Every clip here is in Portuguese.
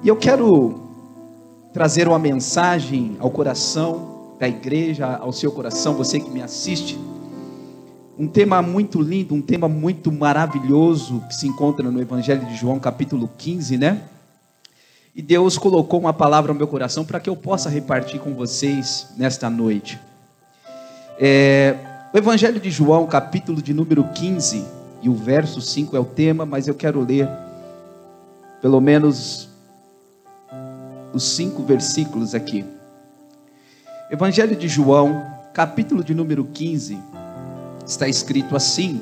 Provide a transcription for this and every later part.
E eu quero trazer uma mensagem ao coração da igreja, ao seu coração, você que me assiste. Um tema muito lindo, um tema muito maravilhoso, que se encontra no Evangelho de João, capítulo 15, né? E Deus colocou uma palavra no meu coração para que eu possa repartir com vocês nesta noite. O Evangelho de João, capítulo de número 15, e o verso 5 é o tema, mas eu quero ler pelo menos os 5 versículos aqui. Evangelho de João, capítulo de número 15, está escrito assim: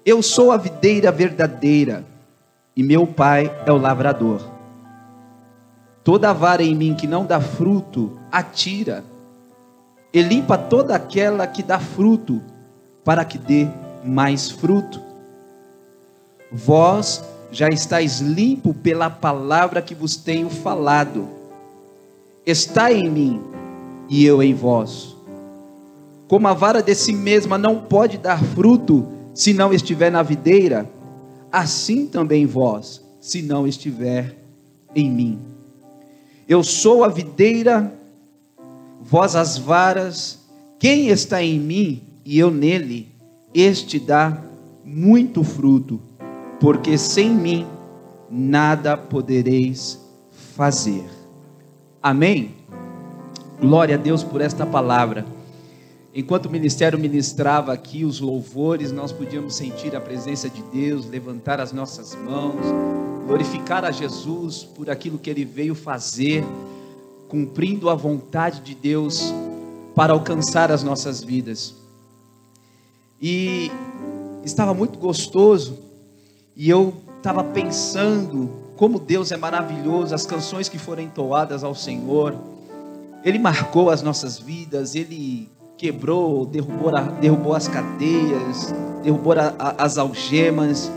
Eu sou a videira verdadeira, e meu pai é o lavrador. Toda vara em mim que não dá fruto, atira, e limpa toda aquela que dá fruto, para que dê mais fruto. Vós já estáis limpo pela palavra que vos tenho falado. Está em mim, e eu em vós. Como a vara de si mesma não pode dar fruto, se não estiver na videira, assim também vós, se não estiver em mim. Eu sou a videira, vós as varas. Quem está em mim e eu nele, este dá muito fruto, porque sem mim nada podereis fazer. Amém? Glória a Deus por esta palavra. Enquanto o ministério ministrava aqui os louvores, nós podíamos sentir a presença de Deus, levantar as nossas mãos, glorificar a Jesus por aquilo que Ele veio fazer, cumprindo a vontade de Deus para alcançar as nossas vidas. E estava muito gostoso, e eu estava pensando como Deus é maravilhoso, as canções que foram entoadas ao Senhor. Ele marcou as nossas vidas, Ele quebrou, derrubou as cadeias, derrubou as algemas.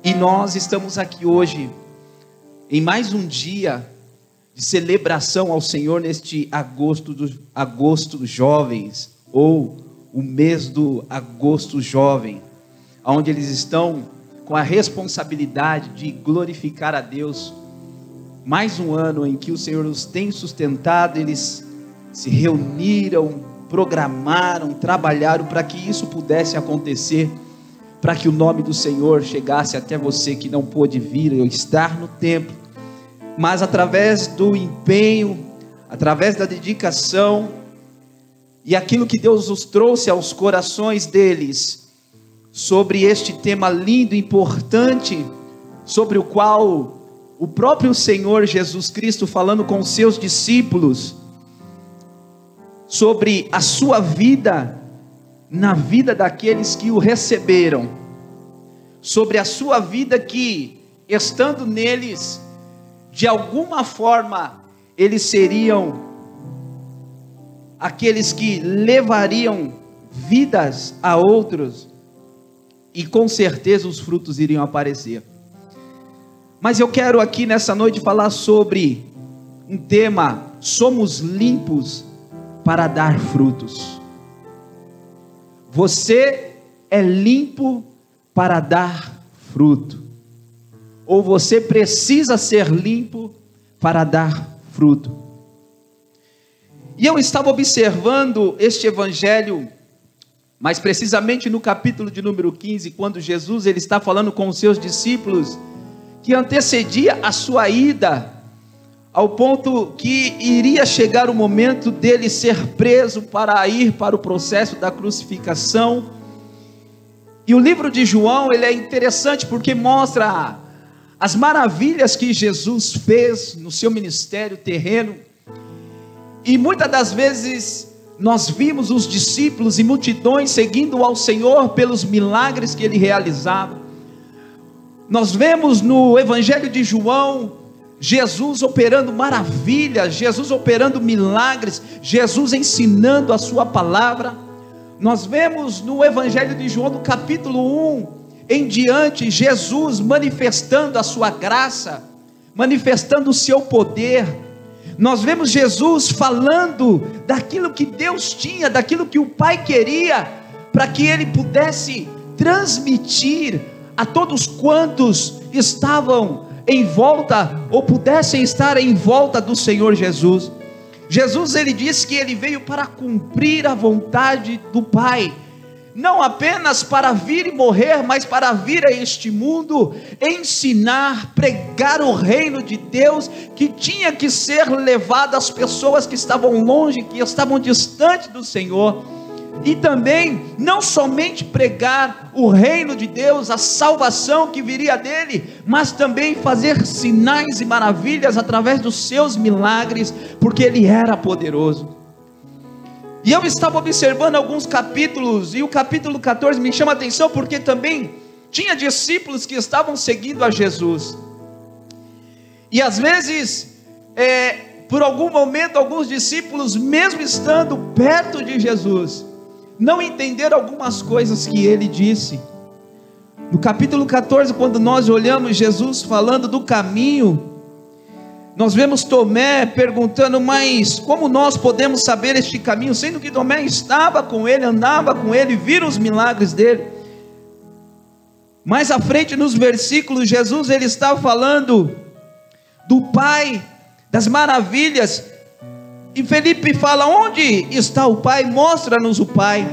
E nós estamos aqui hoje, em mais um dia de celebração ao Senhor, neste agosto dos jovens, ou o mês do agosto jovem, onde eles estão com a responsabilidade de glorificar a Deus. Mais um ano em que o Senhor os tem sustentado, eles se reuniram, programaram, trabalharam para que isso pudesse acontecer, para que o nome do Senhor chegasse até você que não pôde vir ou estar no templo, mas através do empenho, através da dedicação e aquilo que Deus os trouxe aos corações deles, sobre este tema lindo e importante, sobre o qual o próprio Senhor Jesus Cristo, falando com os seus discípulos, sobre a sua vida, na vida daqueles que o receberam, sobre a sua vida que, estando neles, de alguma forma, eles seriam aqueles que levariam vidas a outros, e com certeza os frutos iriam aparecer. Mas eu quero aqui nessa noite falar sobre um tema: somos limpos para dar frutos. Você é limpo para dar fruto, ou você precisa ser limpo para dar fruto. E eu estava observando este evangelho, mais precisamente no capítulo de número 15, quando Jesus ele está falando com os seus discípulos, que antecedia a sua ida, ao ponto que iria chegar o momento dele ser preso para ir para o processo da crucificação. E o livro de João, ele é interessante porque mostra as maravilhas que Jesus fez no seu ministério terreno, e muitas das vezes nós vimos os discípulos e multidões seguindo ao Senhor pelos milagres que ele realizava. Nós vemos no Evangelho de João, Jesus operando maravilhas, Jesus operando milagres, Jesus ensinando a sua palavra. Nós vemos no Evangelho de João, no capítulo 1 em diante, Jesus manifestando a sua graça, manifestando o seu poder. Nós vemos Jesus falando daquilo que Deus tinha, daquilo que o Pai queria, para que Ele pudesse transmitir a todos quantos estavam em volta, ou pudessem estar em volta do Senhor Jesus. Jesus, ele disse que ele veio para cumprir a vontade do Pai, não apenas para vir e morrer, mas para vir a este mundo, ensinar, pregar o reino de Deus, que tinha que ser levado às pessoas que estavam longe, que estavam distantes do Senhor. E também, não somente pregar o reino de Deus, a salvação que viria dele, mas também fazer sinais e maravilhas através dos seus milagres, porque ele era poderoso. E eu estava observando alguns capítulos, e o capítulo 14 me chama a atenção, porque também tinha discípulos que estavam seguindo a Jesus. E às vezes, por algum momento, alguns discípulos, mesmo estando perto de Jesus, não entenderam algumas coisas que ele disse. No capítulo 14, quando nós olhamos Jesus falando do caminho, nós vemos Tomé perguntando: mas como nós podemos saber este caminho? Sendo que Tomé estava com ele, andava com ele, viram os milagres dele. Mais à frente nos versículos, Jesus ele estava falando do Pai, das maravilhas. E Felipe fala: onde está o Pai? Mostra-nos o Pai.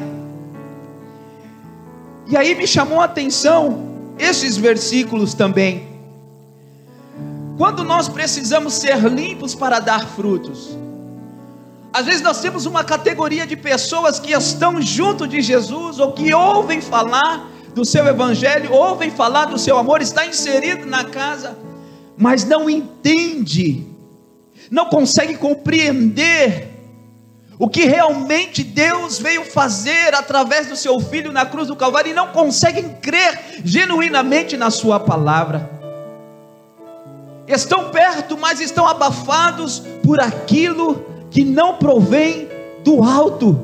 E aí me chamou a atenção esses versículos também. Quando nós precisamos ser limpos para dar frutos, às vezes nós temos uma categoria de pessoas que estão junto de Jesus, ou que ouvem falar do seu evangelho, ouvem falar do seu amor, está inserido na casa, mas não entende, não consegue compreender o que realmente Deus veio fazer através do seu Filho na cruz do Calvário, e não conseguem crer genuinamente na sua palavra. Estão perto, mas estão abafados por aquilo que não provém do alto.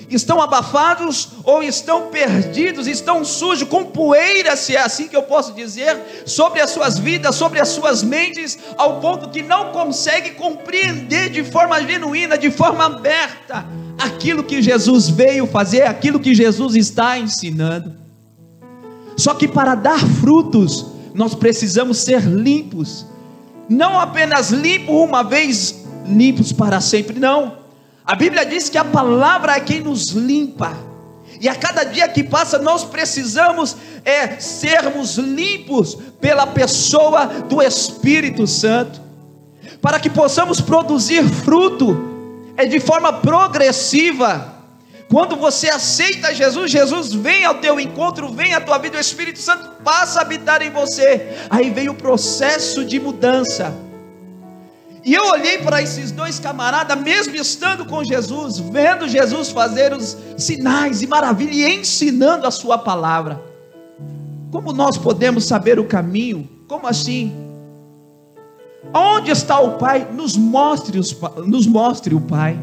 Estão abafados ou estão perdidos, estão sujos, com poeira, se é assim que eu posso dizer, sobre as suas vidas, sobre as suas mentes, ao ponto que não conseguem compreender de forma genuína, de forma aberta, aquilo que Jesus veio fazer, aquilo que Jesus está ensinando. Só que para dar frutos, nós precisamos ser limpos. Não apenas limpos uma vez, limpos para sempre, não. A Bíblia diz que a palavra é quem nos limpa, e a cada dia que passa nós precisamos sermos limpos pela pessoa do Espírito Santo, para que possamos produzir fruto de forma progressiva. Quando você aceita Jesus, Jesus vem ao teu encontro, vem à tua vida, o Espírito Santo passa a habitar em você, aí vem o processo de mudança. E eu olhei para esses dois camaradas, mesmo estando com Jesus, vendo Jesus fazer os sinais e maravilhas, e ensinando a sua palavra. Como nós podemos saber o caminho? Como assim? Onde está o Pai? Nos mostre o Pai.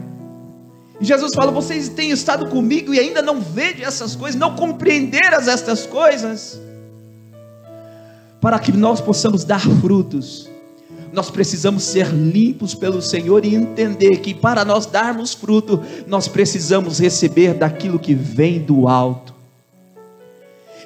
E Jesus fala: vocês têm estado comigo e ainda não veem essas coisas, não compreenderam estas coisas. Para que nós possamos dar frutos, nós precisamos ser limpos pelo Senhor e entender que para nós darmos fruto, nós precisamos receber daquilo que vem do alto.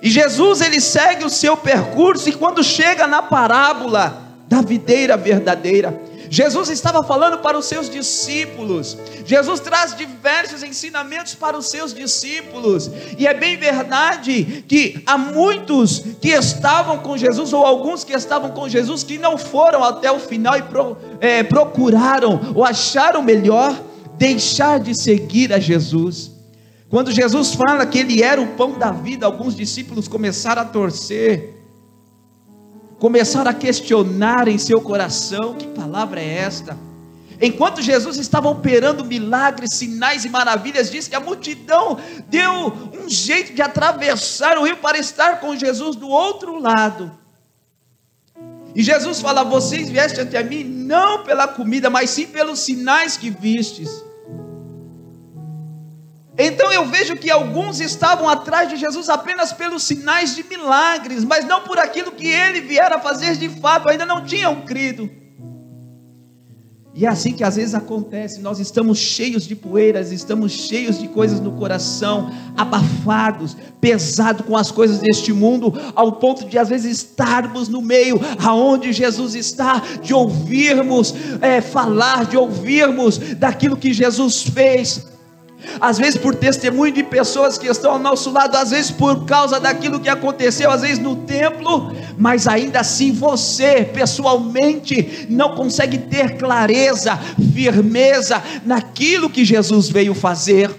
E Jesus ele segue o seu percurso, e quando chega na parábola da videira verdadeira, Jesus estava falando para os seus discípulos. Jesus traz diversos ensinamentos para os seus discípulos, e é bem verdade que há muitos que estavam com Jesus, ou alguns que estavam com Jesus, que não foram até o final e procuraram ou acharam melhor deixar de seguir a Jesus. Quando Jesus fala que ele era o pão da vida, alguns discípulos começaram a torcer, começaram a questionar em seu coração: que palavra é esta? Enquanto Jesus estava operando milagres, sinais e maravilhas, diz que a multidão deu um jeito de atravessar o rio para estar com Jesus do outro lado. E Jesus fala: vocês viestem até mim não pela comida, mas sim pelos sinais que vistes. Então eu vejo que alguns estavam atrás de Jesus apenas pelos sinais de milagres, mas não por aquilo que ele viera a fazer de fato, ainda não tinham crido. E é assim que às vezes acontece, nós estamos cheios de poeiras, estamos cheios de coisas no coração, abafados, pesados com as coisas deste mundo, ao ponto de às vezes estarmos no meio aonde Jesus está, de ouvirmos falar, de ouvirmos daquilo que Jesus fez, às vezes por testemunho de pessoas que estão ao nosso lado, às vezes por causa daquilo que aconteceu, às vezes no templo, mas ainda assim você pessoalmente não consegue ter clareza, firmeza naquilo que Jesus veio fazer.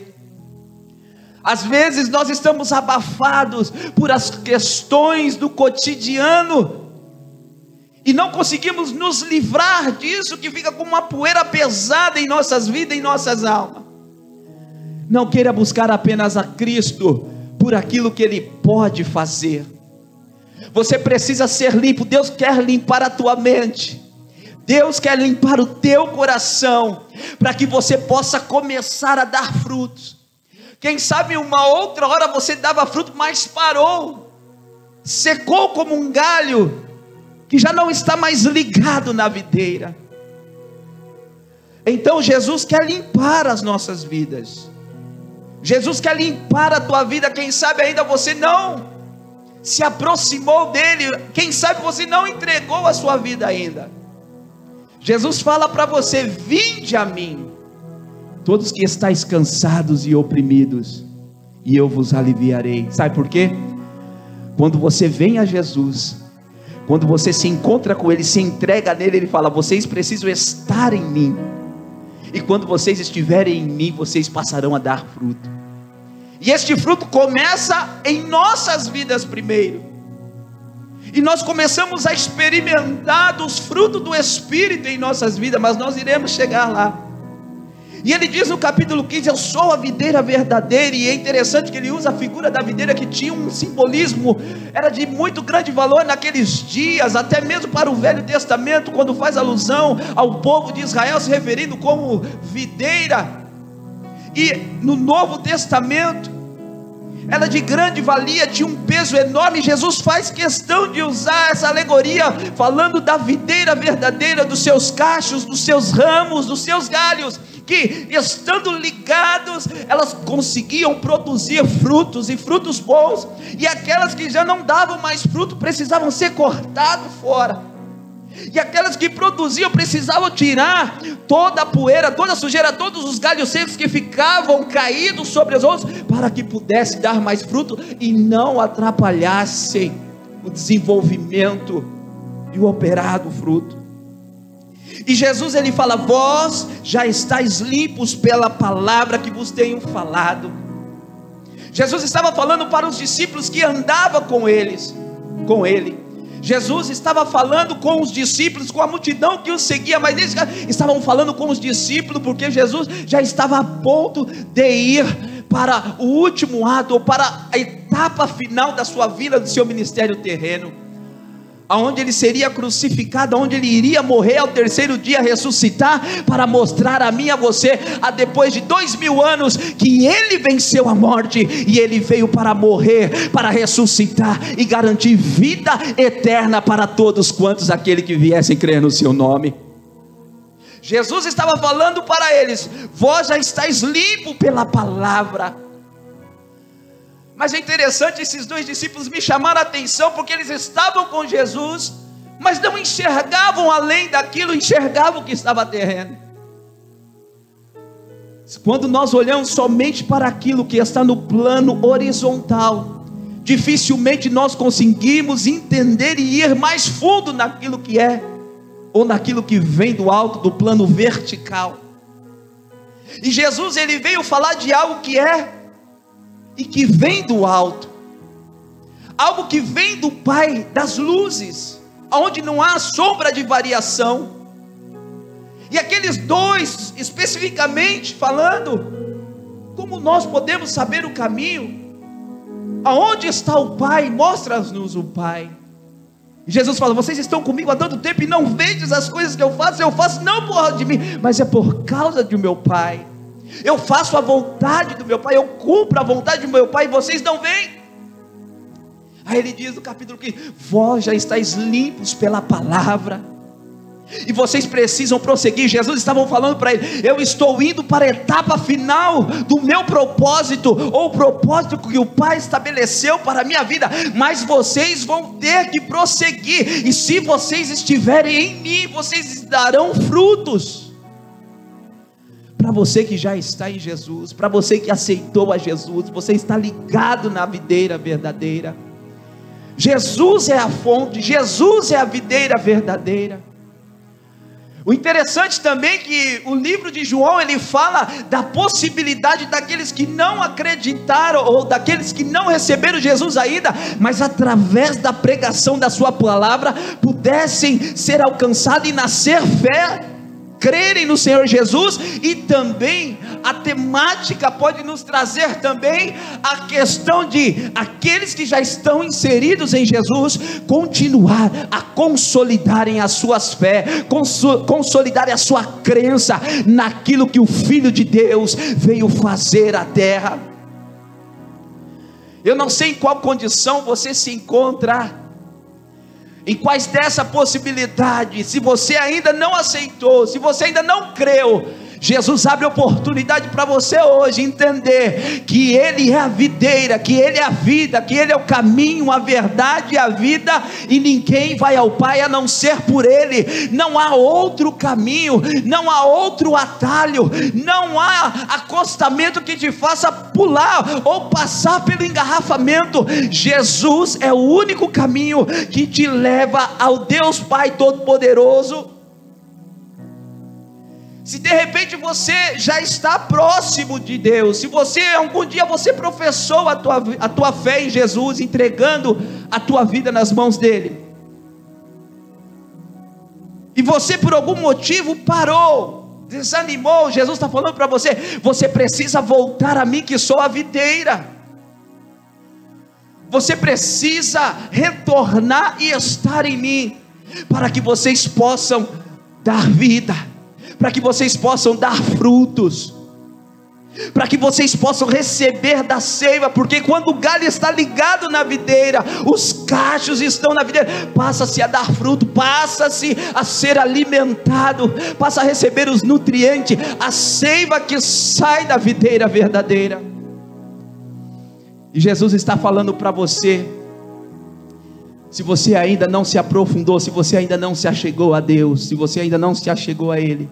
Às vezes nós estamos abafados por as questões do cotidiano e não conseguimos nos livrar disso, que fica como uma poeira pesada em nossas vidas, em nossas almas. Não queira buscar apenas a Cristo por aquilo que Ele pode fazer. Você precisa ser limpo. Deus quer limpar a tua mente, Deus quer limpar o teu coração, para que você possa começar a dar frutos. Quem sabe uma outra hora você dava fruto, mas parou, secou como um galho que já não está mais ligado na videira. Então Jesus quer limpar as nossas vidas, Jesus quer limpar a tua vida. Quem sabe ainda você não se aproximou dele, quem sabe você não entregou a sua vida ainda. Jesus fala para você: vinde a mim, todos que estáis cansados e oprimidos, e eu vos aliviarei. Sabe por quê? Quando você vem a Jesus, quando você se encontra com Ele, se entrega nele, Ele fala: vocês precisam estar em mim, e quando vocês estiverem em mim, vocês passarão a dar fruto. E este fruto começa em nossas vidas primeiro, e nós começamos a experimentar dos frutos do Espírito em nossas vidas, mas nós iremos chegar lá. E ele diz no capítulo 15: eu sou a videira verdadeira. E é interessante que ele usa a figura da videira, que tinha um simbolismo, era de muito grande valor naqueles dias, até mesmo para o Velho Testamento, quando faz alusão ao povo de Israel, se referindo como videira. E no Novo Testamento, ela de grande valia, tinha um peso enorme. Jesus faz questão de usar essa alegoria, falando da videira verdadeira, dos seus cachos, dos seus ramos, dos seus galhos, que estando ligados, elas conseguiam produzir frutos, e frutos bons, e aquelas que já não davam mais fruto, precisavam ser cortadas fora, e aquelas que produziam, precisavam tirar toda a poeira, toda a sujeira, todos os galhos secos que ficavam caídos sobre os outros, para que pudesse dar mais fruto, e não atrapalhassem o desenvolvimento e o operado fruto. E Jesus ele fala: vós já estáis limpos pela palavra que vos tenho falado. Jesus estava falando para os discípulos que andavam com ele. Jesus estava falando com os discípulos, com a multidão que os seguia, mas eles estavam falando com os discípulos, porque Jesus já estava a ponto de ir para o último ato, ou para a etapa final da sua vida, do seu ministério terreno, aonde ele seria crucificado, aonde ele iria morrer, ao terceiro dia ressuscitar, para mostrar a mim e a você, depois de 2000 anos, que ele venceu a morte, e ele veio para morrer, para ressuscitar e garantir vida eterna para todos quantos aquele que viessem crer no seu nome. Jesus estava falando para eles: vós já estáis limpos pela palavra. Mas é interessante, esses dois discípulos me chamaram a atenção, porque eles estavam com Jesus, mas não enxergavam além daquilo, enxergavam o que estava terreno. Quando nós olhamos somente para aquilo que está no plano horizontal, dificilmente nós conseguimos entender e ir mais fundo naquilo que é, ou naquilo que vem do alto, do plano vertical. E Jesus ele veio falar de algo que é e que vem do alto, algo que vem do Pai das luzes, onde não há sombra de variação. E aqueles dois, especificamente falando, como nós podemos saber o caminho? Aonde está o Pai? Mostra-nos o Pai. E Jesus fala: vocês estão comigo há tanto tempo e não vedes as coisas que eu faço não por causa de mim, mas é por causa do meu Pai. Eu faço a vontade do meu Pai, eu cumpro a vontade do meu Pai, e vocês não veem. Aí ele diz no capítulo 15: vós já estáis limpos pela palavra. e vocês precisam prosseguir. Jesus estava falando para ele: eu estou indo para a etapa final do meu propósito, ou o propósito que o Pai estabeleceu para a minha vida, mas vocês vão ter que prosseguir, e se vocês estiverem em mim, vocês darão frutos. Para você que já está em Jesus, para você que aceitou a Jesus, você está ligado na videira verdadeira. Jesus é a fonte, Jesus é a videira verdadeira. O interessante também é que o livro de João, ele fala da possibilidade daqueles que não acreditaram, ou daqueles que não receberam Jesus ainda, mas através da pregação da sua palavra, pudessem ser alcançados e nascer fé, crerem no Senhor Jesus. E também a temática pode nos trazer também a questão de aqueles que já estão inseridos em Jesus continuar a consolidarem as suas fé, consolidarem a sua crença naquilo que o Filho de Deus veio fazer à terra. Eu não sei em qual condição você se encontra, em quais dessa possibilidade. Se você ainda não aceitou, se você ainda não creu, Jesus abre oportunidade para você hoje entender que Ele é a videira, que Ele é a vida, que Ele é o caminho, a verdade e a vida, e ninguém vai ao Pai a não ser por Ele. Não há outro caminho, não há outro atalho, não há acostamento que te faça pular ou passar pelo engarrafamento. Jesus é o único caminho que te leva ao Deus Pai Todo-Poderoso. Se de repente você já está próximo de Deus, se você algum dia você professou a tua fé em Jesus, entregando a tua vida nas mãos dele, e você por algum motivo parou, desanimou, Jesus está falando para você: você precisa voltar a mim, que sou a videira. Você precisa retornar e estar em mim, para que vocês possam dar vida, para que vocês possam dar frutos, para que vocês possam receber da seiva. Porque quando o galho está ligado na videira, os cachos estão na videira, passa-se a dar fruto, passa-se a ser alimentado, passa a receber os nutrientes, a seiva que sai da videira verdadeira. E Jesus está falando para você: se você ainda não se aprofundou, se você ainda não se achegou a Deus, se você ainda não se achegou a Ele,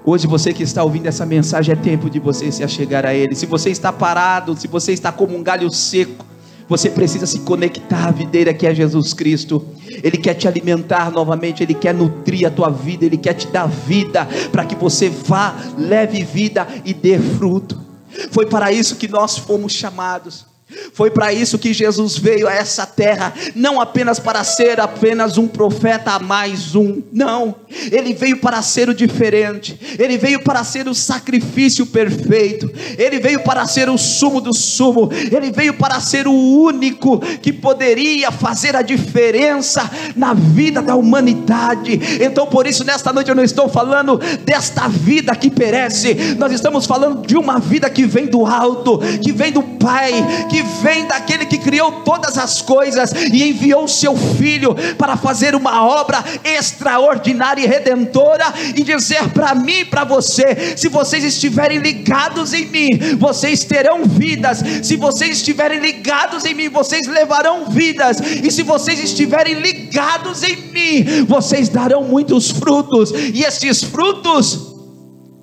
hoje você que está ouvindo essa mensagem, é tempo de você se achegar a Ele. Se você está parado, se você está como um galho seco, você precisa se conectar à videira que é Jesus Cristo. Ele quer te alimentar novamente, Ele quer nutrir a tua vida, Ele quer te dar vida, para que você vá, leve vida e dê fruto. Foi para isso que nós fomos chamados. Foi para isso que Jesus veio a essa terra, não apenas para ser apenas um profeta a mais um, não, Ele veio para ser o diferente, Ele veio para ser o sacrifício perfeito, Ele veio para ser o sumo do sumo, Ele veio para ser o único que poderia fazer a diferença na vida da humanidade. Então por isso nesta noite eu não estou falando desta vida que perece, nós estamos falando de uma vida que vem do alto, que vem do Pai, que vem daquele que criou todas as coisas e enviou o seu Filho para fazer uma obra extraordinária e redentora, e dizer para mim e para você: se vocês estiverem ligados em mim, vocês terão vidas. Se vocês estiverem ligados em mim, vocês levarão vidas. E se vocês estiverem ligados em mim, vocês darão muitos frutos. E esses frutos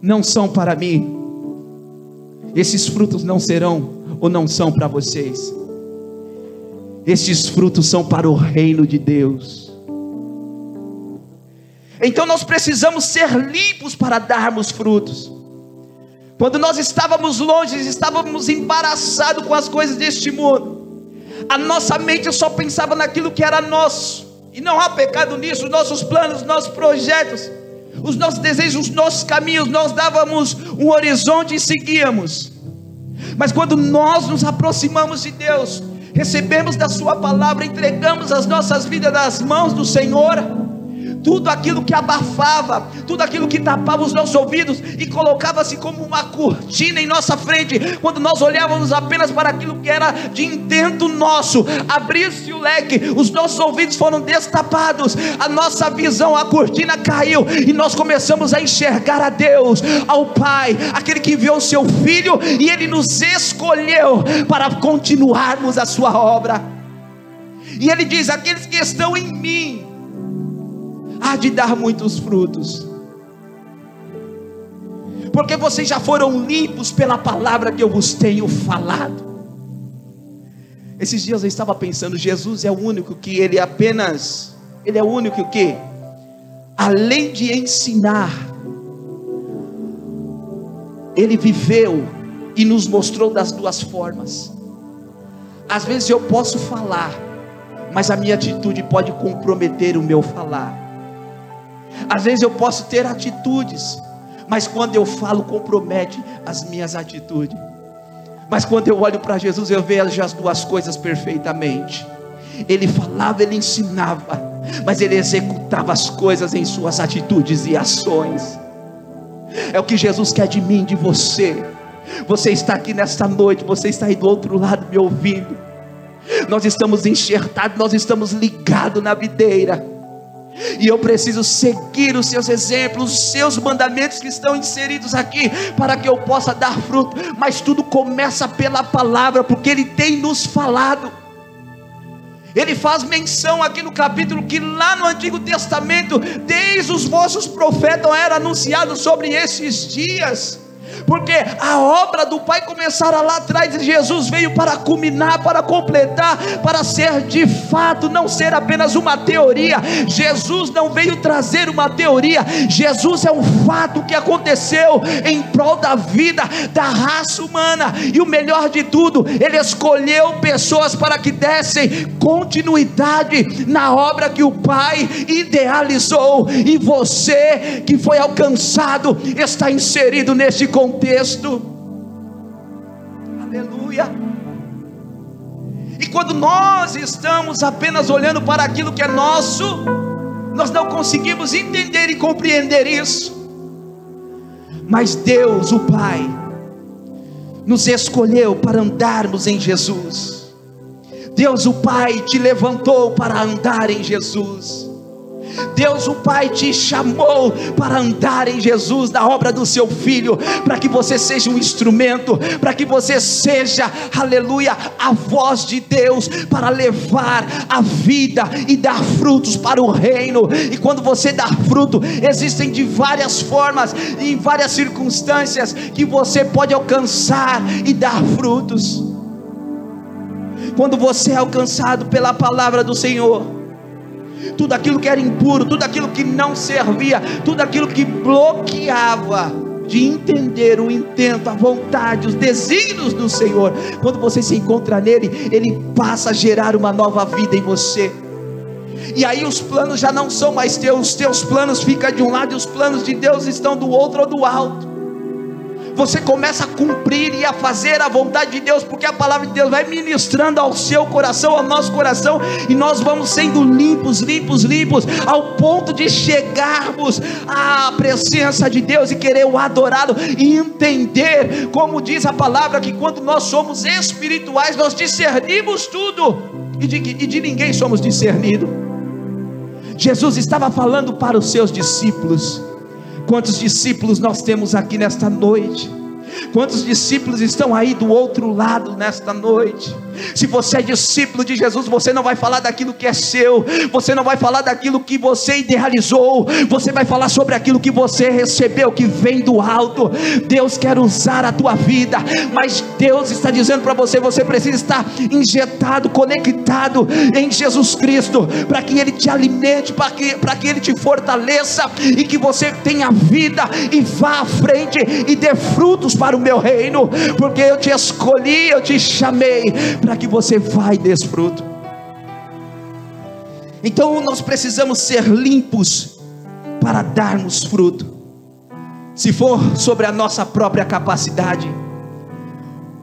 não são para mim, esses frutos não serão ou não são para vocês. Estes frutos são para o reino de Deus. Então nós precisamos ser limpos para darmos frutos. Quando nós estávamos longe, estávamos embaraçados com as coisas deste mundo, a nossa mente só pensava naquilo que era nosso, e não há pecado nisso. Os nossos planos, os nossos projetos, os nossos desejos, os nossos caminhos, nós dávamos um horizonte e seguíamos. Mas quando nós nos aproximamos de Deus, recebemos da sua palavra, entregamos as nossas vidas nas mãos do Senhor, tudo aquilo que abafava, tudo aquilo que tapava os nossos ouvidos e colocava-se como uma cortina em nossa frente, quando nós olhávamos apenas para aquilo que era de intento nosso, abriu-se o leque, os nossos ouvidos foram destapados, a nossa visão, a cortina caiu, e nós começamos a enxergar a Deus, ao Pai, aquele que enviou o seu Filho, e Ele nos escolheu para continuarmos a sua obra. E Ele diz: aqueles que estão em mim há de dar muitos frutos, porque vocês já foram limpos pela palavra que eu vos tenho falado. Esses dias eu estava pensando, Jesus é o único que Ele é o único que, além de ensinar, Ele viveu e nos mostrou das duas formas. Às vezes eu posso falar, mas a minha atitude pode comprometer o meu falar. Às vezes eu posso ter atitudes, mas quando eu falo compromete as minhas atitudes. Mas quando eu olho para Jesus, eu vejo as duas coisas perfeitamente. Ele falava, Ele ensinava, mas Ele executava as coisas em suas atitudes e ações. É o que Jesus quer de mim, de você. Você está aqui nesta noite, você está aí do outro lado me ouvindo. Nós estamos enxertados, nós estamos ligados na videira, e eu preciso seguir os seus exemplos, os seus mandamentos que estão inseridos aqui, para que eu possa dar fruto. Mas tudo começa pela palavra, porque Ele tem nos falado. Ele faz menção aqui no capítulo que lá no Antigo Testamento, desde os vossos profetas era anunciado sobre esses dias, porque a obra do Pai começara lá atrás, e Jesus veio para culminar, para completar, para ser de fato, não ser apenas uma teoria. Jesus não veio trazer uma teoria, Jesus é um fato que aconteceu em prol da vida da raça humana. E o melhor de tudo, Ele escolheu pessoas para que dessem continuidade na obra que o Pai idealizou, e você que foi alcançado está inserido nesse contexto. Aleluia. E quando nós estamos apenas olhando para aquilo que é nosso, nós não conseguimos entender e compreender isso. Mas Deus, o Pai, nos escolheu para andarmos em Jesus. Deus, o Pai, te levantou para andar em Jesus. Deus, o Pai, te chamou para andar em Jesus, na obra do seu Filho, para que você seja um instrumento, para que você seja, aleluia, a voz de Deus, para levar a vida e dar frutos para o reino. E quando você dá fruto, existem de várias formas e em várias circunstâncias que você pode alcançar e dar frutos. Quando você é alcançado pela palavra do Senhor, tudo aquilo que era impuro, tudo aquilo que não servia, tudo aquilo que bloqueava de entender o intento, a vontade, os desígnios do Senhor, quando você se encontra nele, ele passa a gerar uma nova vida em você. E aí os planos já não são mais teus, os teus planos ficam de um lado e os planos de Deus estão do outro ou do alto. Você começa a cumprir e a fazer a vontade de Deus, porque a palavra de Deus vai ministrando ao seu coração, ao nosso coração, e nós vamos sendo limpos, ao ponto de chegarmos à presença de Deus e querer o adorá-lo e entender, como diz a palavra, que quando nós somos espirituais, nós discernimos tudo, e de ninguém somos discernidos. Jesus estava falando para os seus discípulos. Quantos discípulos nós temos aqui nesta noite? Quantos discípulos estão aí do outro lado nesta noite? Se você é discípulo de Jesus, você não vai falar daquilo que é seu, você não vai falar daquilo que você idealizou, você vai falar sobre aquilo que você recebeu, que vem do alto. Deus quer usar a tua vida, mas Deus está dizendo para você, você precisa estar injetado, conectado em Jesus Cristo, para que Ele te alimente, para que Ele te fortaleça, e que você tenha vida, e vá à frente, e dê frutos para o meu reino, porque eu te escolhi, eu te chamei, para que você vá e desfruto. Então nós precisamos ser limpos para darmos fruto. Se for sobre a nossa própria capacidade,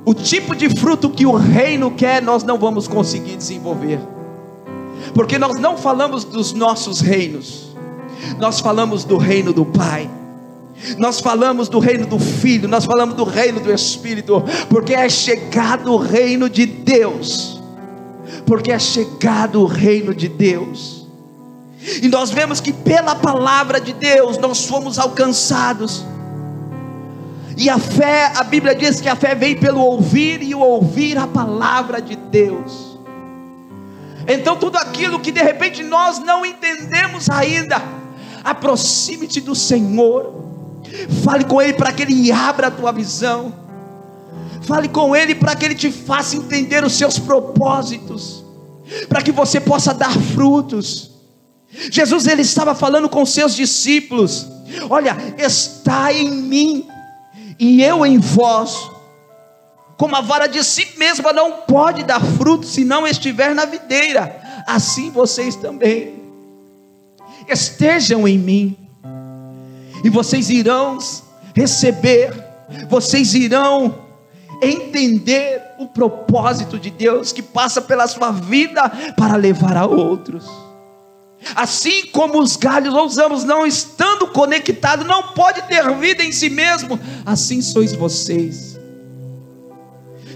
o tipo de fruto que o reino quer, nós não vamos conseguir desenvolver, porque nós não falamos dos nossos reinos, nós falamos do reino do Pai, nós falamos do reino do Filho, nós falamos do reino do Espírito, porque é chegado o reino de Deus, porque é chegado o reino de Deus. E nós vemos que pela palavra de Deus nós fomos alcançados. E a fé, a Bíblia diz que a fé vem pelo ouvir, e o ouvir a palavra de Deus. Então tudo aquilo que de repente nós não entendemos ainda, aproxime-te do Senhor, fale com Ele para que Ele abra a tua visão, fale com Ele para que Ele te faça entender os seus propósitos, para que você possa dar frutos. Jesus, Ele estava falando com os seus discípulos: olha, está em mim e eu em vós. Como a vara de si mesma não pode dar fruto se não estiver na videira, assim vocês também estejam em mim, e vocês irão receber, vocês irão entender o propósito de Deus que passa pela sua vida para levar a outros. Assim como os galhos ou os ramos, não estando conectados, não pode ter vida em si mesmo, assim sois vocês.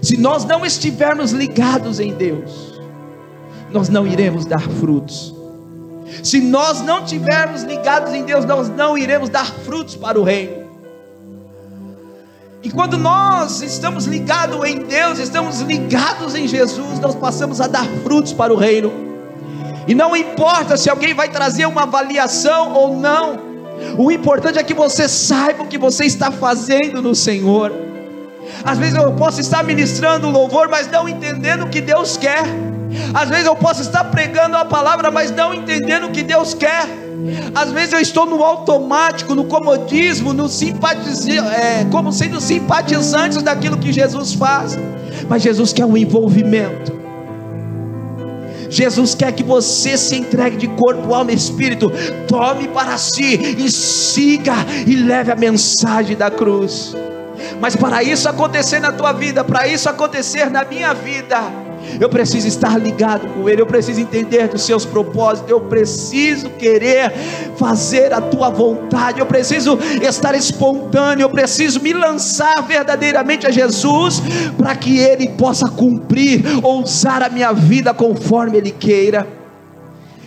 Se nós não estivermos ligados em Deus, nós não iremos dar frutos. Se nós não estivermos ligados em Deus, nós não iremos dar frutos para o reino. E quando nós estamos ligados em Deus, estamos ligados em Jesus, nós passamos a dar frutos para o reino. E não importa se alguém vai trazer uma avaliação ou não, o importante é que você saiba o que você está fazendo no Senhor. Às vezes eu posso estar ministrando louvor, mas não entendendo o que Deus quer. Às vezes eu posso estar pregando a palavra, mas não entendendo o que Deus quer. Às vezes eu estou no automático, no comodismo, no como sendo simpatizantes daquilo que Jesus faz. Mas Jesus quer um envolvimento. Jesus quer que você se entregue de corpo, alma e espírito. Tome para si e siga e leve a mensagem da cruz. Mas para isso acontecer na tua vida, para isso acontecer na minha vida, eu preciso estar ligado com Ele, eu preciso entender dos seus propósitos, eu preciso querer fazer a tua vontade, eu preciso estar espontâneo, eu preciso me lançar verdadeiramente a Jesus, para que Ele possa cumprir ou usar a minha vida conforme Ele queira.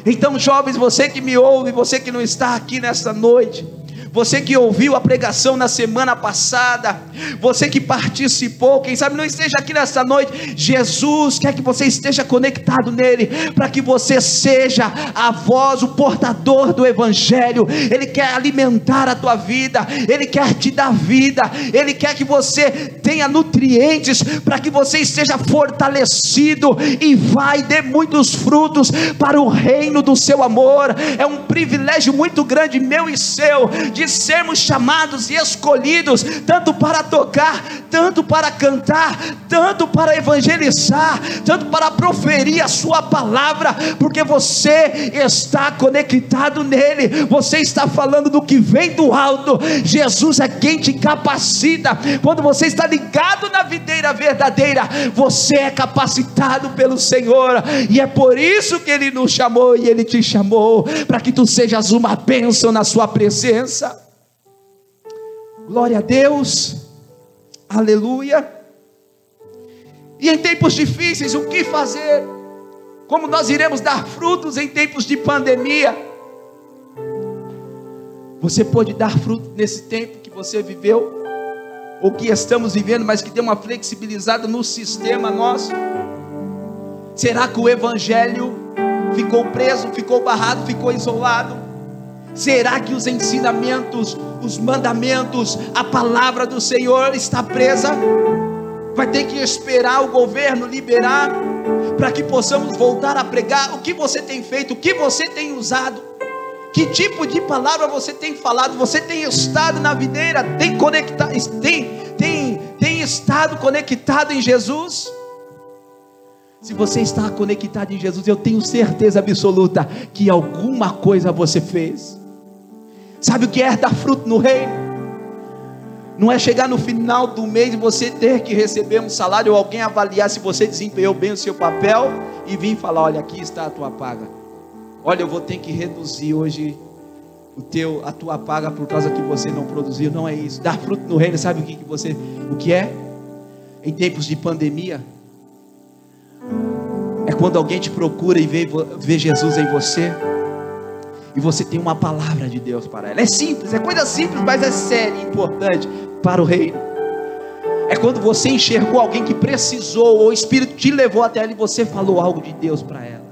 Então, jovens, você que me ouve, você que não está aqui nesta noite, você que ouviu a pregação na semana passada, você que participou, quem sabe não esteja aqui nessa noite, Jesus quer que você esteja conectado nele, para que você seja a voz, o portador do Evangelho. Ele quer alimentar a tua vida, Ele quer te dar vida, Ele quer que você tenha nutrientes, para que você esteja fortalecido e vai dê muitos frutos para o reino do seu amor. É um privilégio muito grande, meu e seu, de sermos chamados e escolhidos, tanto para tocar, tanto para cantar, tanto para evangelizar, tanto para proferir a sua palavra, porque você está conectado nele, você está falando do que vem do alto. Jesus é quem te capacita. Quando você está ligado na videira verdadeira, você é capacitado pelo Senhor, e é por isso que Ele nos chamou, e Ele te chamou, para que tu sejas uma bênção na sua presença. Glória a Deus, aleluia. E em tempos difíceis, o que fazer? Como nós iremos dar frutos em tempos de pandemia? Você pode dar fruto nesse tempo que você viveu, ou que estamos vivendo, mas que deu uma flexibilizada no sistema nosso? Será que o Evangelho ficou preso, ficou barrado, ficou isolado? Será que os ensinamentos, os mandamentos, a palavra do Senhor está presa? Vai ter que esperar o governo liberar, para que possamos voltar a pregar? O que você tem feito? O que você tem usado? Que tipo de palavra você tem falado? Você tem estado na videira? Tem estado conectado em Jesus? Se você está conectado em Jesus, eu tenho certeza absoluta que alguma coisa você fez. Sabe o que é dar fruto no reino? Não é chegar no final do mês e você ter que receber um salário, ou alguém avaliar se você desempenhou bem o seu papel e vir falar: olha, aqui está a tua paga. Olha, eu vou ter que reduzir hoje a tua paga por causa que você não produziu. Não é isso. Dar fruto no reino, sabe o que é? Em tempos de pandemia, é quando alguém te procura e vê Jesus em você, e você tem uma palavra de Deus para ela. É simples, é coisa simples, mas é séria e importante para o reino. É quando você enxergou alguém que precisou, ou o Espírito te levou até ela e você falou algo de Deus para ela.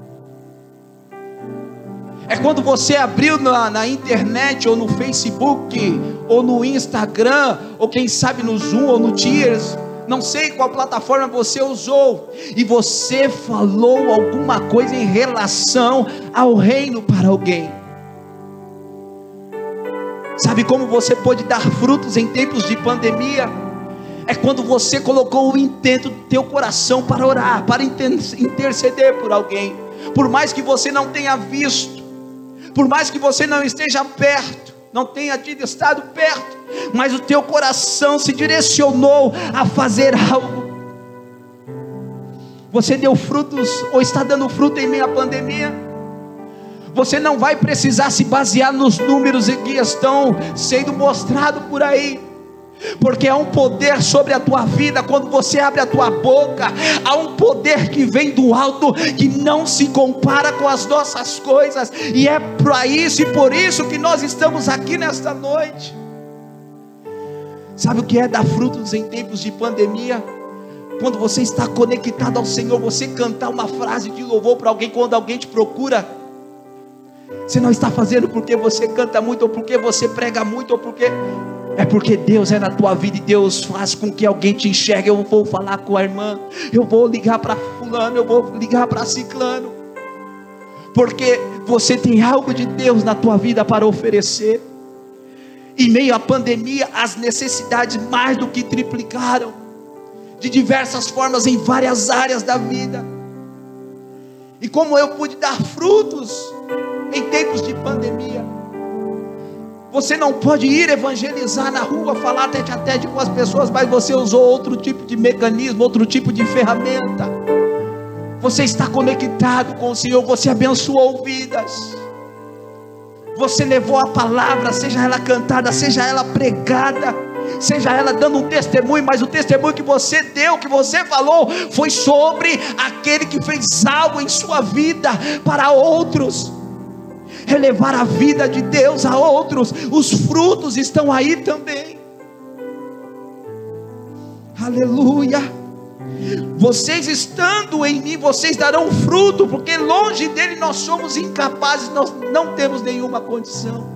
É quando você abriu na internet, ou no Facebook, ou no Instagram, ou quem sabe no Zoom, ou no Tears, não sei qual plataforma você usou, e você falou alguma coisa em relação ao reino para alguém. Sabe como você pode dar frutos em tempos de pandemia? É quando você colocou o intento do teu coração para orar, para interceder por alguém. Por mais que você não tenha visto, por mais que você não esteja perto, não tenha estado perto, mas o teu coração se direcionou a fazer algo. Você deu frutos, ou está dando fruto em meio à pandemia. Você não vai precisar se basear nos números que estão sendo mostrados por aí, porque há um poder sobre a tua vida. Quando você abre a tua boca, há um poder que vem do alto, que não se compara com as nossas coisas, e é para isso e por isso que nós estamos aqui nesta noite. Sabe o que é dar frutos em tempos de pandemia? Quando você está conectado ao Senhor, você cantar uma frase de louvor para alguém, quando alguém te procura. Você não está fazendo porque você canta muito, ou porque você prega muito, ou porque... é porque Deus é na tua vida, e Deus faz com que alguém te enxergue. Eu vou falar com a irmã, eu vou ligar para fulano, eu vou ligar para ciclano, porque você tem algo de Deus na tua vida para oferecer. Em meio à pandemia, as necessidades mais do que triplicaram, de diversas formas, em várias áreas da vida. E como eu pude dar frutos em tempos de pandemia? Você não pode ir evangelizar na rua, falar tete a tete com as pessoas, mas você usou outro tipo de mecanismo, outro tipo de ferramenta. Você está conectado com o Senhor, você abençoou vidas, você levou a palavra, seja ela cantada, seja ela pregada, seja ela dando um testemunho, mas o testemunho que você deu, que você falou, foi sobre aquele que fez algo em sua vida para outros. Relevar a vida de Deus a outros. Os frutos estão aí também. Aleluia. Vocês estando em mim, vocês darão fruto, porque longe dele nós somos incapazes, nós não temos nenhuma condição.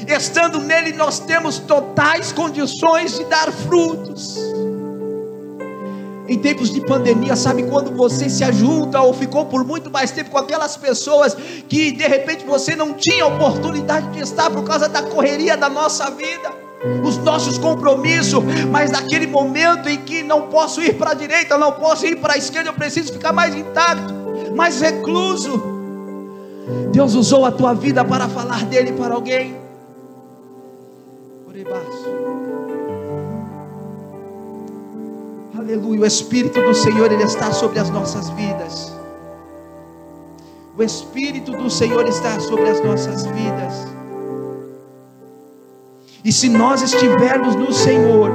Estando nele nós temos totais condições de dar frutos. Em tempos de pandemia, sabe quando você se ajunta ou ficou por muito mais tempo com aquelas pessoas que de repente você não tinha oportunidade de estar por causa da correria da nossa vida, os nossos compromissos, mas naquele momento em que não posso ir para a direita, não posso ir para a esquerda, eu preciso ficar mais intacto, mais recluso. Deus usou a tua vida para falar dele para alguém. Aleluia. O Espírito do Senhor, Ele está sobre as nossas vidas. O Espírito do Senhor está sobre as nossas vidas. E se nós estivermos no Senhor,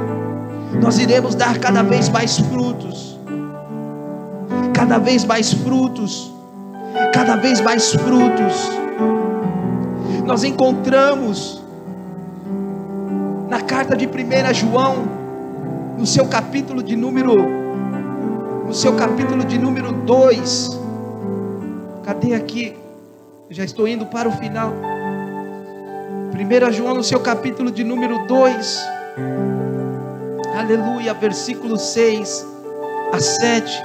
nós iremos dar cada vez mais frutos. Cada vez mais frutos. Cada vez mais frutos. Nós encontramos na carta de 1 João, no seu capítulo de número 2, cadê aqui? Eu já estou indo para o final. 1 João, no seu capítulo de número 2, aleluia, versículo 6 a 7,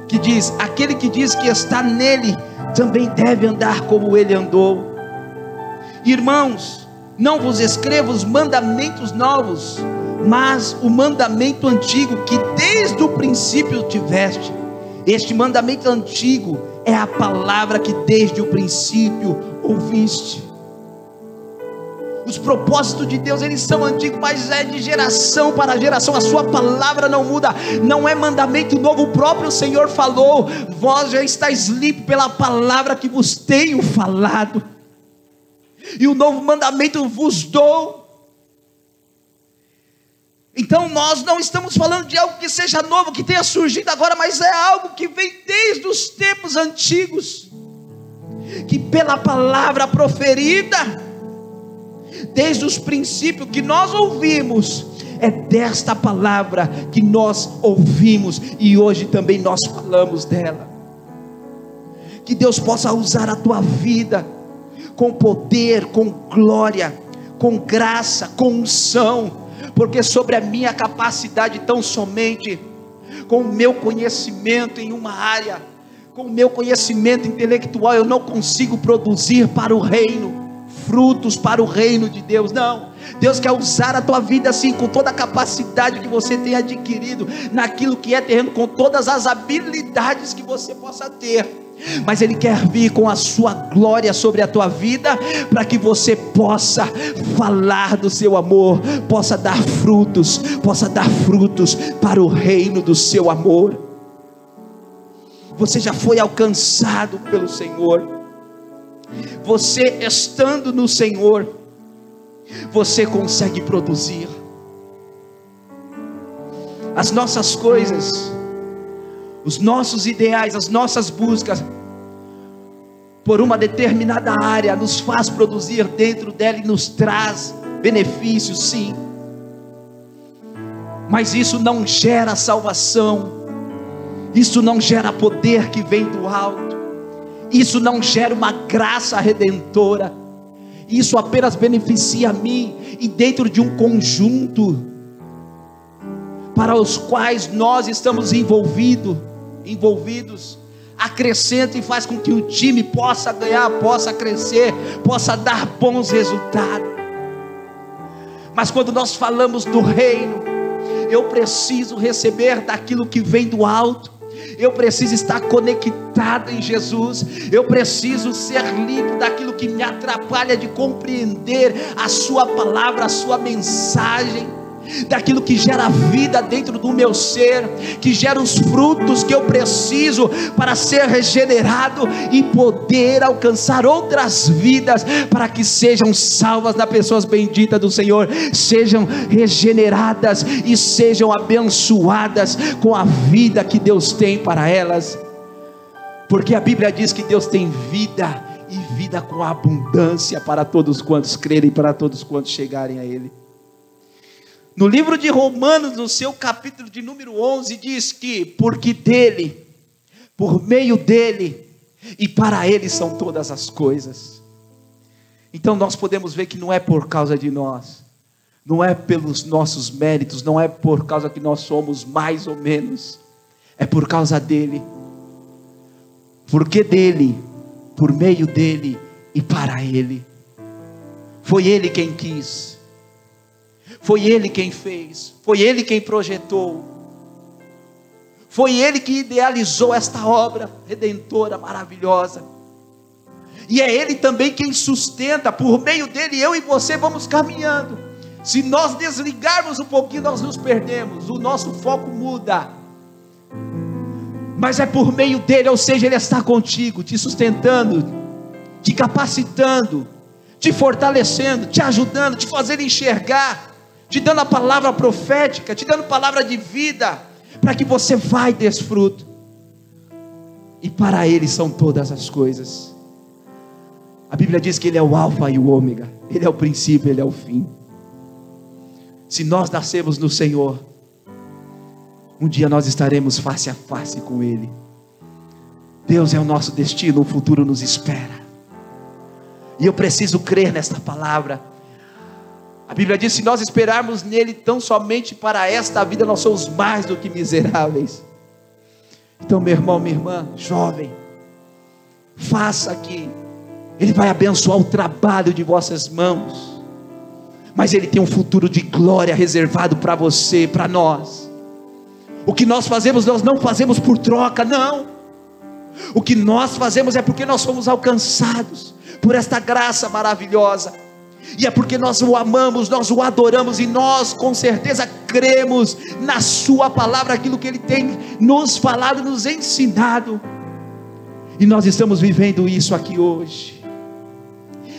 que diz: aquele que diz que está nele, também deve andar como ele andou. Irmãos, não vos escrevo os mandamentos novos, mas o mandamento antigo que desde o princípio tiveste. Este mandamento antigo é a palavra que desde o princípio ouviste. Os propósitos de Deus, eles são antigos, mas é de geração para geração. A sua palavra não muda, não é mandamento novo. O próprio Senhor falou: vós já estáis limpos pela palavra que vos tenho falado, e o novo mandamento vos dou. Então nós não estamos falando de algo que seja novo, que tenha surgido agora, mas é algo que vem desde os tempos antigos, que pela palavra proferida, desde os princípios que nós ouvimos, é desta palavra que nós ouvimos e hoje também nós falamos dela. Que Deus possa usar a tua vida com poder, com glória, com graça, com unção, porque sobre a minha capacidade tão somente, com o meu conhecimento em uma área, com o meu conhecimento intelectual, eu não consigo produzir para o reino, frutos para o reino de Deus. Não, Deus quer usar a tua vida assim, com toda a capacidade que você tem adquirido, naquilo que é terreno, com todas as habilidades que você possa ter, mas Ele quer vir com a sua glória sobre a tua vida, para que você possa falar do seu amor, possa dar frutos para o reino do seu amor. Você já foi alcançado pelo Senhor. Você estando no Senhor, você consegue produzir. As nossas coisas, os nossos ideais, as nossas buscas por uma determinada área nos faz produzir dentro dela e nos traz benefícios, sim, mas isso não gera salvação, isso não gera poder que vem do alto, isso não gera uma graça redentora. Isso apenas beneficia a mim, e dentro de um conjunto para os quais nós estamos envolvidos, acrescenta e faz com que o time possa ganhar, possa crescer, possa dar bons resultados. Mas quando nós falamos do reino, eu preciso receber daquilo que vem do alto, eu preciso estar conectado em Jesus, eu preciso ser livre daquilo que me atrapalha de compreender a sua palavra, a sua mensagem, daquilo que gera vida dentro do meu ser, que gera os frutos que eu preciso para ser regenerado e poder alcançar outras vidas, para que sejam salvas nas pessoas benditas do Senhor, sejam regeneradas e sejam abençoadas com a vida que Deus tem para elas, porque a Bíblia diz que Deus tem vida, e vida com abundância para todos quantos crerem, para todos quantos chegarem a Ele. No livro de Romanos, no seu capítulo de número 11, diz que, porque dele, por meio dele, e para ele são todas as coisas. Então nós podemos ver que não é por causa de nós, não é pelos nossos méritos, não é por causa que nós somos mais ou menos, é por causa dele, porque dele, por meio dele e para ele. Foi ele quem quis, foi Ele quem fez, foi Ele quem projetou, foi Ele que idealizou esta obra redentora maravilhosa, e é Ele também quem sustenta. Por meio dele eu e você vamos caminhando. Se nós desligarmos um pouquinho, nós nos perdemos, o nosso foco muda, mas é por meio dele, ou seja, Ele está contigo, te sustentando, te capacitando, te fortalecendo, te ajudando, te fazendo enxergar, te dando a palavra profética, te dando palavra de vida, para que você vai desfruto, e para Ele são todas as coisas. A Bíblia diz que Ele é o alfa e o ômega, Ele é o princípio, Ele é o fim. Se nós nascemos no Senhor, um dia nós estaremos face a face com Ele. Deus é o nosso destino, o futuro nos espera, e eu preciso crer nesta palavra. A Bíblia diz: se nós esperarmos nele tão somente para esta vida, nós somos mais do que miseráveis. Então, meu irmão, minha irmã, jovem, faça que Ele vai abençoar o trabalho de vossas mãos, mas Ele tem um futuro de glória reservado para você, para nós. O que nós fazemos, nós não fazemos por troca, não. O que nós fazemos é porque nós somos alcançados por esta graça maravilhosa. E é porque nós o amamos, nós o adoramos, e nós com certeza cremos na sua palavra, aquilo que ele tem nos falado, nos ensinado, e nós estamos vivendo isso aqui hoje.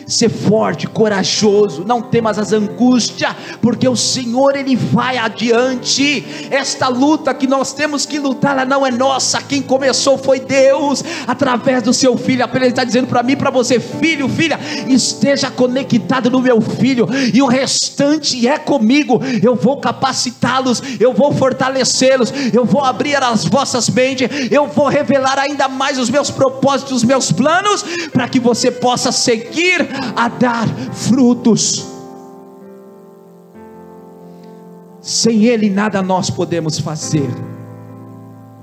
Ser forte, corajoso, não temas as angústias, porque o Senhor Ele vai adiante. Esta luta que nós temos que lutar, ela não é nossa, quem começou foi Deus, através do seu Filho. Ele está dizendo para mim e para você: filho, filha, esteja conectado no meu Filho, e o restante é comigo. Eu vou capacitá-los, eu vou fortalecê-los, eu vou abrir as vossas mentes, eu vou revelar ainda mais os meus propósitos, os meus planos, para que você possa seguir a dar frutos. Sem Ele nada nós podemos fazer.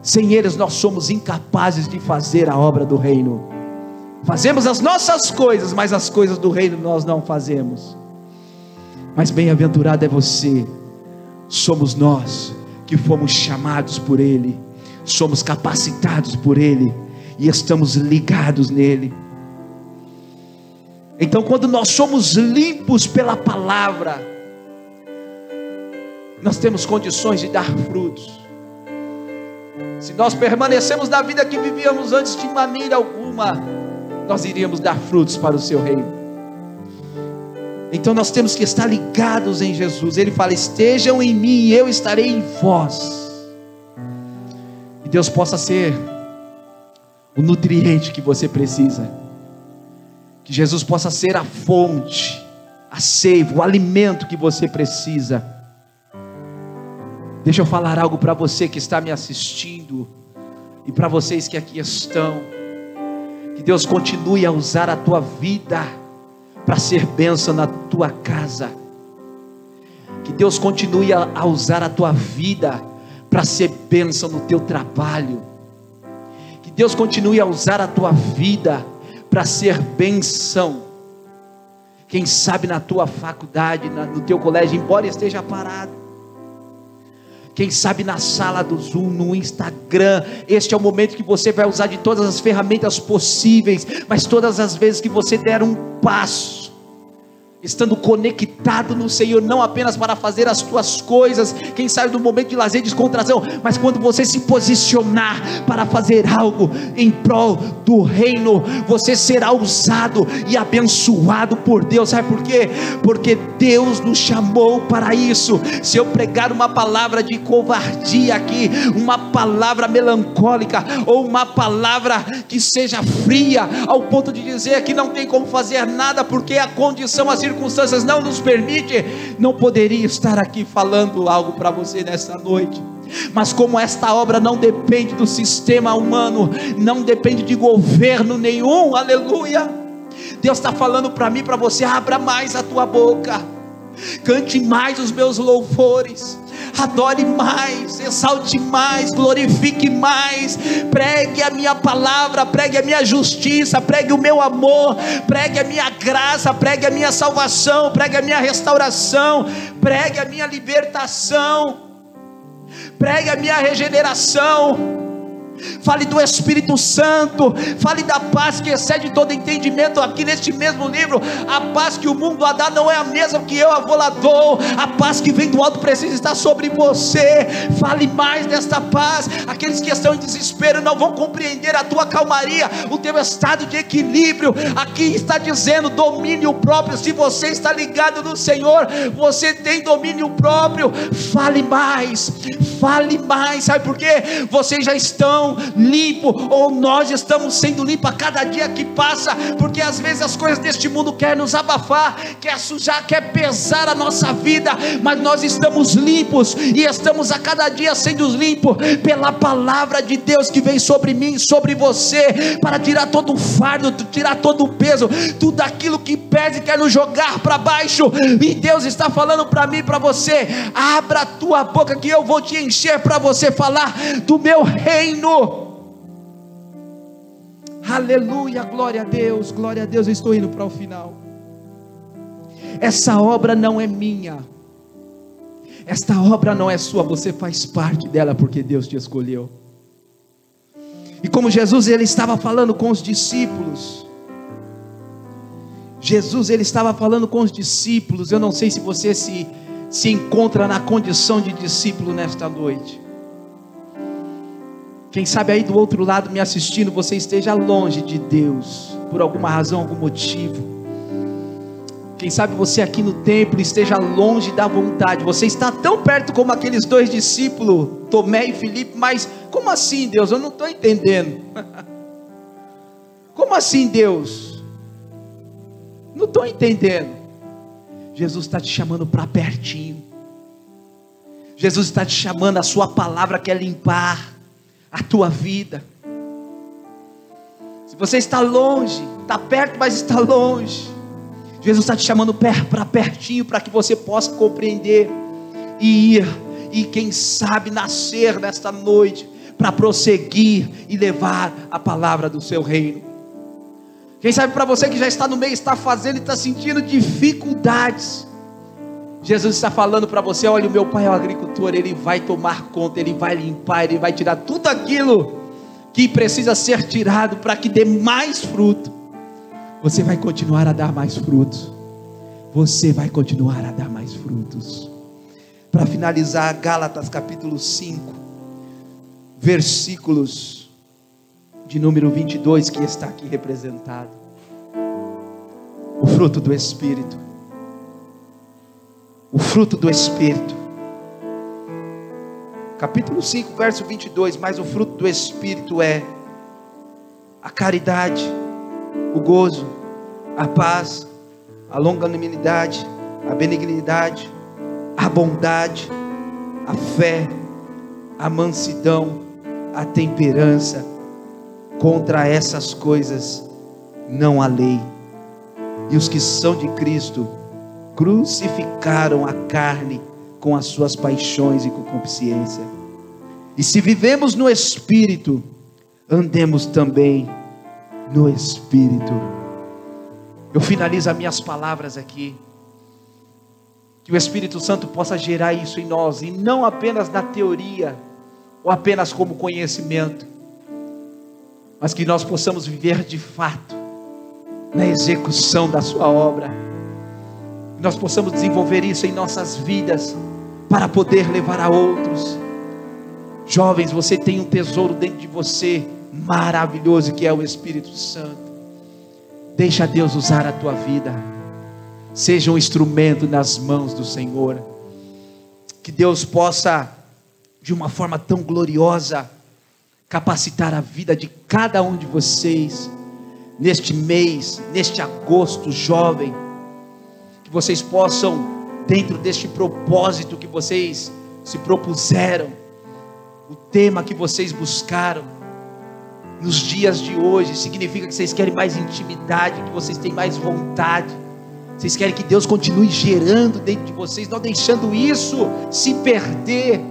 Sem eles nós somos incapazes de fazer a obra do reino. Fazemos as nossas coisas, mas as coisas do reino nós não fazemos. Mas bem-aventurado é você. Somos nós que fomos chamados por Ele, somos capacitados por Ele e estamos ligados nele. Então, quando nós somos limpos pela palavra, nós temos condições de dar frutos. Se nós permanecemos na vida que vivíamos antes, de maneira alguma nós iríamos dar frutos para o seu reino. Então nós temos que estar ligados em Jesus. Ele fala: estejam em mim e eu estarei em vós. E Deus possa ser o nutriente que você precisa. Que Jesus possa ser a fonte, a seiva, o alimento que você precisa. Deixa eu falar algo para você que está me assistindo, e para vocês que aqui estão. Que Deus continue a usar a tua vida para ser bênção na tua casa. Que Deus continue a usar a tua vida para ser bênção no teu trabalho. Que Deus continue a usar a tua vida para ser bênção, quem sabe na tua faculdade, no teu colégio, embora esteja parado, quem sabe na sala do Zoom, no Instagram. Este é o momento que você vai usar de todas as ferramentas possíveis, mas todas as vezes que você der um passo, estando conectado no Senhor, não apenas para fazer as tuas coisas, quem sabe no momento de lazer e descontração, mas quando você se posicionar para fazer algo em prol do reino, você será usado e abençoado por Deus. Sabe por quê? Porque Deus nos chamou para isso. Se eu pregar uma palavra de covardia aqui, uma palavra melancólica, ou uma palavra que seja fria, ao ponto de dizer que não tem como fazer nada, porque a condição, as circunstâncias não nos permite, não poderia estar aqui falando algo para você nessa noite. Mas como esta obra não depende do sistema humano, não depende de governo nenhum, aleluia, Deus está falando para mim, para você: abra mais a tua boca, cante mais os meus louvores, adore mais, exalte mais, glorifique mais, pregue a minha palavra, pregue a minha justiça, pregue o meu amor, pregue a minha graça, pregue a minha salvação, pregue a minha restauração, pregue a minha libertação, pregue a minha regeneração. Fale do Espírito Santo, fale da paz que excede todo entendimento. Aqui neste mesmo livro, a paz que o mundo a dá não é a mesma que eu a vou lá dou. A paz que vem do alto precisa estar sobre você. Fale mais desta paz. Aqueles que estão em desespero não vão compreender a tua calmaria, o teu estado de equilíbrio. Aqui está dizendo domínio próprio. Se você está ligado no Senhor, você tem domínio próprio. Fale mais, fale mais. Sabe por quê? Vocês já estão limpo, ou nós estamos sendo limpos a cada dia que passa, porque às vezes as coisas deste mundo querem nos abafar, quer sujar, quer pesar a nossa vida, mas nós estamos limpos, e estamos a cada dia sendo limpos pela palavra de Deus que vem sobre mim, sobre você, para tirar todo o fardo, tirar todo o peso, tudo aquilo que pesa e quer nos jogar para baixo. E Deus está falando para mim e para você: abra a tua boca que eu vou te encher, para você falar do meu reino. Aleluia, glória a Deus, glória a Deus. Eu estou indo para o final. Essa obra não é minha, esta obra não é sua, você faz parte dela porque Deus te escolheu. E como Jesus ele estava falando com os discípulos, Jesus, ele estava falando com os discípulos. Eu não sei se você se encontra na condição de discípulo nesta noite. Quem sabe aí do outro lado me assistindo, você esteja longe de Deus, por alguma razão, algum motivo. Quem sabe você aqui no templo esteja longe da vontade. Você está tão perto como aqueles dois discípulos, Tomé e Filipe, mas como assim, Deus? Eu não estou entendendo. Como assim, Deus? Não estou entendendo. Jesus está te chamando para pertinho. Jesus está te chamando, a sua palavra quer limpar a tua vida. Se você está longe, está perto, mas está longe, Jesus está te chamando para pertinho, para que você possa compreender e ir, e quem sabe nascer nesta noite, para prosseguir e levar a palavra do seu reino. Quem sabe para você que já está no meio, está fazendo e está sentindo dificuldades, Jesus está falando para você: olha, o meu pai é o agricultor, ele vai tomar conta, ele vai limpar, ele vai tirar tudo aquilo que precisa ser tirado para que dê mais fruto. Você vai continuar a dar mais frutos. Você vai continuar a dar mais frutos. Para finalizar, Gálatas capítulo 5, versículos de número 22, que está aqui representado. O fruto do Espírito. O fruto do Espírito. Capítulo 5, verso 22. Mas o fruto do Espírito é a caridade, o gozo, a paz, a longanimidade, a benignidade, a bondade, a fé, a mansidão, a temperança. Contra essas coisas não há lei. E os que são de Cristo crucificaram a carne com as suas paixões e concupiscência. E se vivemos no Espírito, andemos também no Espírito. Eu finalizo as minhas palavras aqui. Que o Espírito Santo possa gerar isso em nós, e não apenas na teoria, ou apenas como conhecimento, mas que nós possamos viver de fato, na execução da sua obra. Que nós possamos desenvolver isso em nossas vidas, para poder levar a outros. Jovens, você tem um tesouro dentro de você, maravilhoso, que é o Espírito Santo. Deixa Deus usar a tua vida. Seja um instrumento nas mãos do Senhor. Que Deus possa, de uma forma tão gloriosa, capacitar a vida de cada um de vocês, neste mês, neste agosto jovem. Que vocês possam, dentro deste propósito que vocês se propuseram, o tema que vocês buscaram, nos dias de hoje, significa que vocês querem mais intimidade, que vocês têm mais vontade, vocês querem que Deus continue gerando dentro de vocês, não deixando isso se perder,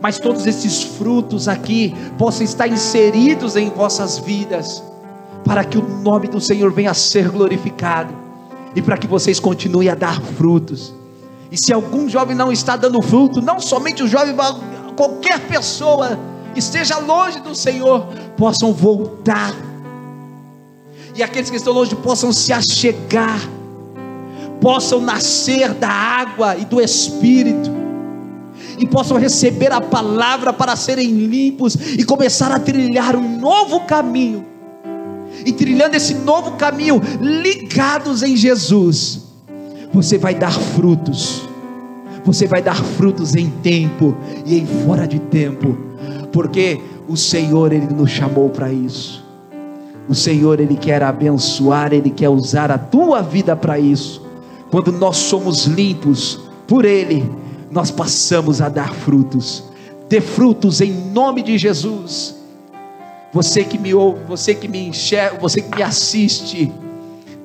mas todos esses frutos aqui possam estar inseridos em vossas vidas, para que o nome do Senhor venha a ser glorificado, e para que vocês continuem a dar frutos. E se algum jovem não está dando fruto, não somente o jovem, mas qualquer pessoa esteja longe do Senhor, possam voltar, e aqueles que estão longe possam se achegar, possam nascer da água e do Espírito, e possam receber a palavra para serem limpos, e começar a trilhar um novo caminho, e trilhando esse novo caminho, ligados em Jesus, você vai dar frutos. Você vai dar frutos em tempo e em fora de tempo, porque o Senhor, Ele nos chamou para isso. O Senhor, Ele quer abençoar, Ele quer usar a tua vida para isso. Quando nós somos limpos por Ele, nós passamos a dar frutos. Dê frutos em nome de Jesus. Você que me ouve, você que me enxerga, você que me assiste,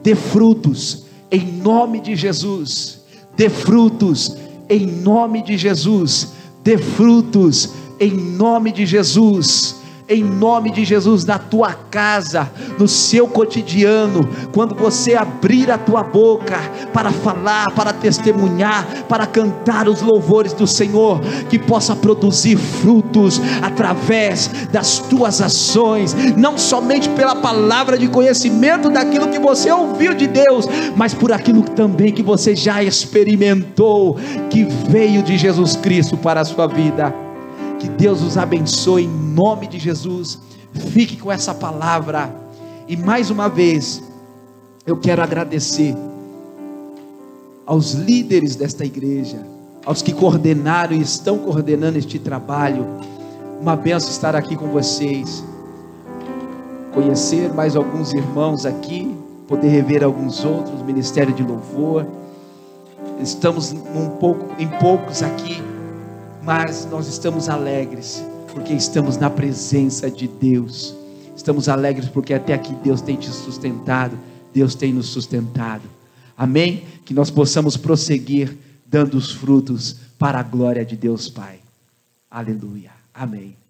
dê frutos em nome de Jesus. Dê frutos em nome de Jesus. Dê frutos em nome de Jesus. em nome de Jesus, na tua casa, no seu cotidiano, quando você abrir a tua boca para falar, para testemunhar, para cantar os louvores do Senhor, que possa produzir frutos através das tuas ações, não somente pela palavra de conhecimento daquilo que você ouviu de Deus, mas por aquilo também que você já experimentou, que veio de Jesus Cristo para a sua vida. Que Deus os abençoe em nome de Jesus. Fique com essa palavra. E mais uma vez eu quero agradecer aos líderes desta igreja, aos que coordenaram e estão coordenando este trabalho. Uma bênção estar aqui com vocês, conhecer mais alguns irmãos aqui, poder rever alguns outros, Ministério de Louvor. Estamos em poucos aqui, mas nós estamos alegres, porque estamos na presença de Deus. Estamos alegres porque até aqui Deus tem te sustentado, Deus tem nos sustentado. Amém? Que nós possamos prosseguir dando os frutos para a glória de Deus Pai. Aleluia. Amém.